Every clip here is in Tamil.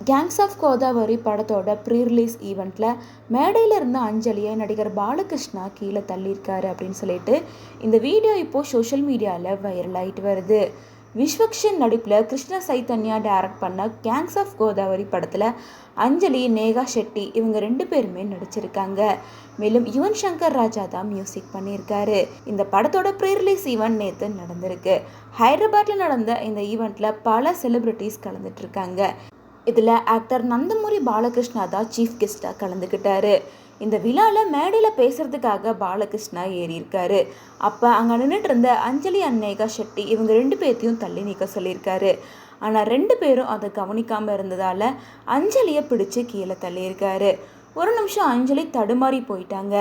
கேங்ஸ் ஆஃப் கோதாவரி படத்தோட ப்ரீ ரிலீஸ் ஈவெண்ட்டில் மேடையில் இருந்த அஞ்சலியை நடிகர் பாலகிருஷ்ணா கீழே தள்ளியிருக்காரு அப்படின்னு சொல்லிட்டு இந்த வீடியோ இப்போது சோஷியல் மீடியாவில் வைரல் ஆகிட்டு வருது. விஸ்வக்ஷன் நடிப்பில் கிருஷ்ண சைத்தன்யா டைரக்ட் பண்ண கேங்ஸ் ஆஃப் கோதாவரி படத்தில் அஞ்சலி, நேகா ஷெட்டி இவங்க 2 பேருமே நடிச்சிருக்காங்க. மேலும் யுவன் சங்கர் ராஜா தான் மியூசிக் பண்ணியிருக்காரு. இந்த படத்தோட ப்ரீ ரிலீஸ் ஈவெண்ட் நேற்று நடந்திருக்கு. ஹைதராபாத்தில் நடந்த இந்த ஈவெண்ட்டில் பல செலிபிரிட்டிஸ் கலந்துட்டு இருக்காங்க. இதில் ஆக்டர் நந்தமூரி பாலகிருஷ்ணா தான் சீஃப் கெஸ்ட்டாக கலந்துக்கிட்டாரு. இந்த விழாவில் மேடையில் பேசுகிறதுக்காக பாலகிருஷ்ணா ஏறியிருக்காரு. அப்போ அங்கே நின்றுட்டு இருந்த அஞ்சலி அண்ட் நேகா ஷெட்டி இவங்க 2 பேர்த்தையும் தள்ளி நிற்க சொல்லியிருக்காரு. ஆனால் 2 பேரும் அதை கவனிக்காமல் இருந்ததால் அஞ்சலியை பிடிச்சி கீழே தள்ளியிருக்காரு. ஒரு நிமிஷம் அஞ்சலி தடுமாறி போயிட்டாங்க.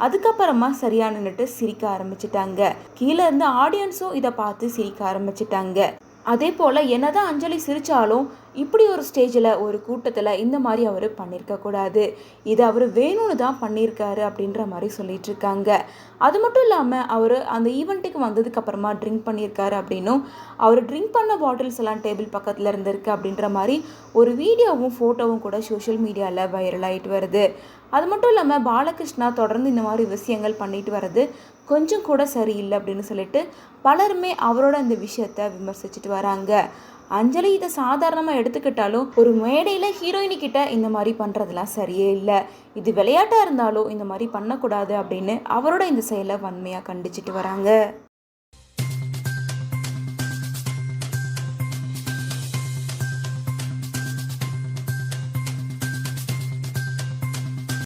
அதுக்கப்புறமா சரியாக நின்றுட்டு சிரிக்க ஆரம்பிச்சிட்டாங்க. கீழே இருந்த ஆடியன்ஸும் இதை பார்த்து சிரிக்க ஆரம்பிச்சிட்டாங்க. அதே போல் என்னதான் அஞ்சலி சிரித்தாலும் இப்படி ஒரு ஸ்டேஜில் ஒரு கூட்டத்தில் இந்த மாதிரி அவர் பண்ணியிருக்கக்கூடாது. இதை அவர் வேணும்னு தான் பண்ணியிருக்காரு அப்படின்ற மாதிரி சொல்லிட்டு இருக்காங்க. அது மட்டும் இல்லாமல் அவர் அந்த ஈவெண்ட்டுக்கு வந்ததுக்கப்புறமா ட்ரிங்க் பண்ணியிருக்காரு அப்படின்னும், அவர் ட்ரிங்க் பண்ண பாட்டில்ஸ் எல்லாம் டேபிள் பக்கத்தில் இருந்திருக்கு அப்படின்ற மாதிரி ஒரு வீடியோவும் ஃபோட்டோவும் கூட சோஷியல் மீடியாவில் வைரல் ஆகிட்டு வருது. அது மட்டும் இல்லாமல் பாலகிருஷ்ணா தொடர்ந்து இந்த மாதிரி விஷயங்கள் பண்ணிட்டு வர்றது கொஞ்சம் கூட சரியில்லை அப்படின்னு சொல்லிட்டு பலருமே அவரோட இந்த விஷயத்தை விமர்சிச்சுட்டு வராங்க. அஞ்சலி இதை சாதாரணமாக எடுத்துக்கிட்டாலும் ஒரு மேடையில் ஹீரோயினிக்கிட்ட இந்த மாதிரி பண்ணுறதுலாம் சரியே இல்லை. இது விளையாட்டாக இருந்தாலும் இந்த மாதிரி பண்ணக்கூடாது அப்படின்னு அவரோட இந்த செயலை வன்மையாக கண்டிச்சிட்டு வராங்க.